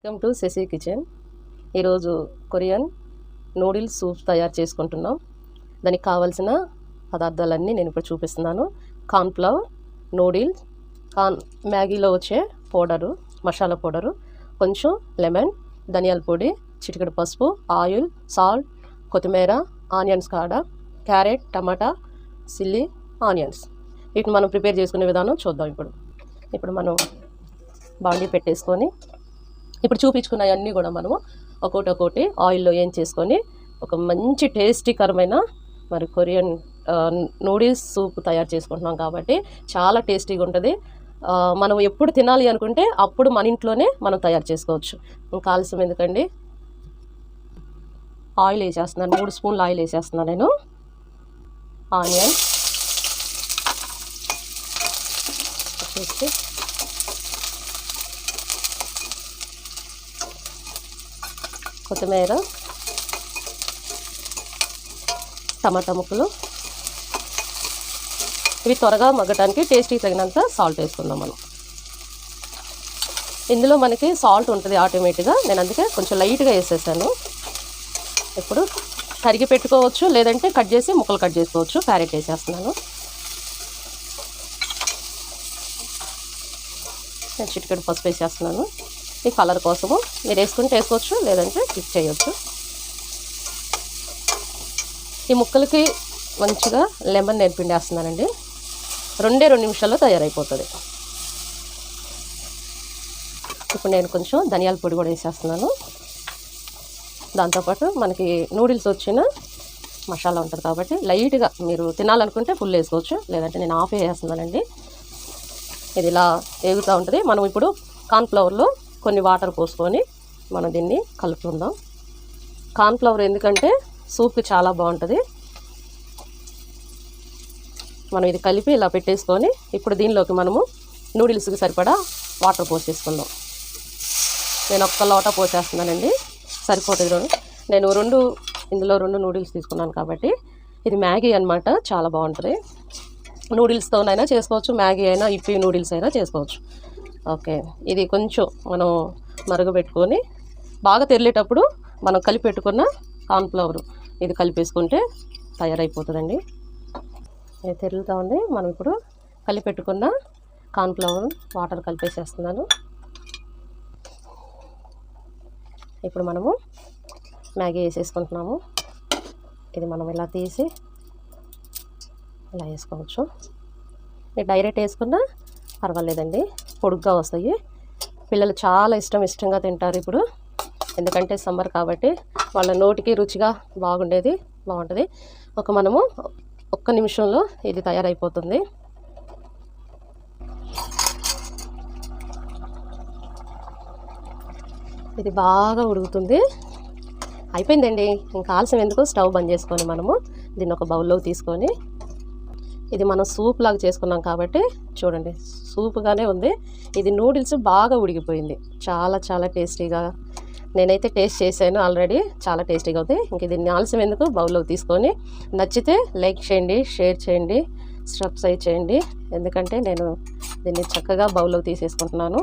Welcome to Shashi kitchen. ఈరోజు Korean noodles soup తయారు చేసుకుంటున్నాం. దానికి కావాల్సిన పదార్థాలన్నీ నేను ఇప్పుడు చూపిస్తున్నాను. కార్న్ఫ్లవర్, నూడిల్స్, మ్యాగీలో వచ్చే పౌడరు, మసాలా పౌడరు, కొంచెం లెమన్, ధనియాల పొడి, చిటికెడు పసుపు, ఆయిల్, సాల్ట్, కొత్తిమీర, ఆనియన్స్ కాడ, క్యారెట్, టమాటా, చిల్లీ, ఆనియన్స్. వీటిని మనం ప్రిపేర్ చేసుకునే విధానం చూద్దాం. ఇప్పుడు మనం బాండీ పెట్టేసుకొని ఇప్పుడు చూపించుకున్నవన్నీ కూడా మనము ఒక్కొక్కటి ఆయిల్లో ఏం చేసుకొని ఒక మంచి టేస్టీకరమైన మరి కొరియన్ నూడిల్స్ సూప్ తయారు చేసుకుంటున్నాం కాబట్టి చాలా టేస్టీగా ఉంటుంది. మనం ఎప్పుడు తినాలి అనుకుంటే అప్పుడు మన ఇంట్లోనే మనం తయారు చేసుకోవచ్చు. ఇంకా ఆలస్యం ఎందుకండి, ఆయిల్ వేసేస్తున్నాను. 3 స్పూన్లు ఆయిల్ వేసేస్తున్నాను నేను. ఆనియన్ వచ్చేసి కొత్తిమీర, టమాటా ముక్కలు, ఇవి త్వరగా మగ్గటానికి టేస్టీకి తగినంత సాల్ట్ వేసుకుందాం మనం. ఇందులో మనకి సాల్ట్ ఉంటుంది ఆటోమేటిక్గా, నేను అందుకే కొంచెం లైట్గా వేసేసాను. ఇప్పుడు తరిగి పెట్టుకోవచ్చు, లేదంటే కట్ చేసి ముక్కలు కట్ చేసుకోవచ్చు. క్యారెట్ వేసేస్తున్నాను. నేను చిటికెడు పసుపు వేసేస్తున్నాను. ఈ కలర్ కోసము మీరు వేసుకుంటే వేసుకోవచ్చు, లేదంటే క్లిక్ చేయొచ్చు. ఈ ముక్కలకి మంచిగా లెమన్ నేర్పిండేస్తున్నానండి. 2 నిమిషాల్లో తయారైపోతుంది. ఇప్పుడు నేను కొంచెం ధనియాల పొడి కూడా వేసేస్తున్నాను. దాంతోపాటు మనకి నూడిల్స్ వచ్చిన మసాలా ఉంటుంది కాబట్టి లైట్గా మీరు తినాలనుకుంటే ఫుల్ వేసుకోవచ్చు, లేదంటే నేను హాఫ్ వేసేస్తున్నానండి. ఇది ఇలా వేగుతూ ఉంటుంది. మనం ఇప్పుడు కార్న్ఫ్లవర్లో కొన్ని వాటర్ పోసుకొని మనం దీన్ని కలుపుకుందాం. కార్న్ఫ్లవర్ ఎందుకంటే సూప్కి చాలా బాగుంటుంది. మనం ఇది కలిపి ఇలా పెట్టేసుకొని ఇప్పుడు దీనిలోకి మనము నూడిల్స్కి సరిపడా వాటర్ పోసేసుకుందాం. నేను 1 లోట పోసేస్తున్నానండి, సరిపోతుంది. నేను ఇందులో 2 నూడిల్స్ తీసుకున్నాను కాబట్టి ఇది మ్యాగీ అనమాట. చాలా బాగుంటుంది. నూడిల్స్తోనైనా చేసుకోవచ్చు, మ్యాగీ అయినా, ఇప్పి నూడిల్స్ అయినా చేసుకోవచ్చు. ఓకే, ఇది కొంచెం మనం మరగబెట్టుకొని బాగా తెరిలేటప్పుడు మనం కలిపి పెట్టుకున్న కార్న్ఫ్లవర్ ఇది కలిపేసుకుంటే తయారైపోతుందండి. ఇది తెరులుతూ ఉంది. మనం ఇప్పుడు కలిపి పెట్టుకున్న కార్న్ఫ్లవర్ వాటర్ కలిపేసేస్తున్నాను. ఇప్పుడు మనము మ్యాగీ వేసేసుకుంటున్నాము. ఇది మనం ఇలా తీసి ఇలా వేసుకోవచ్చు. మీరు డైరెక్ట్ వేసుకున్నా పర్వాలేదండి, పొడుగ్గా వస్తాయి. పిల్లలు చాలా ఇష్టంగా తింటారు ఇప్పుడు, ఎందుకంటే సమ్మర్ కాబట్టి వాళ్ళ నోటికి రుచిగా బాగుంటుంది. మనము 1 నిమిషంలో ఇది తయారైపోతుంది. ఇది బాగా ఉడుకుతుంది. అయిపోయిందండి, ఇంకా ఆలస్యం ఎందుకు, స్టవ్ బంద్ చేసుకొని మనము దీన్ని ఒక బౌల్లో తీసుకొని, ఇది మనం సూప్ లాగా చేసుకున్నాం కాబట్టి చూడండి సూప్గానే ఉంది. ఇది నూడిల్స్ బాగా ఉడికిపోయింది. చాలా చాలా టేస్టీగా, నేనైతే టేస్ట్ చేశాను ఆల్రెడీ, చాలా టేస్టీగా ఉంది. ఇంక దీన్ని ఆలస్యం ఎందుకు, బౌల్లోకి తీసుకొని నచ్చితే లైక్ చేయండి, షేర్ చేయండి, సబ్స్క్రైబ్ చేయండి. ఎందుకంటే నేను దీన్ని చక్కగా బౌల్లోకి తీసేసుకుంటున్నాను.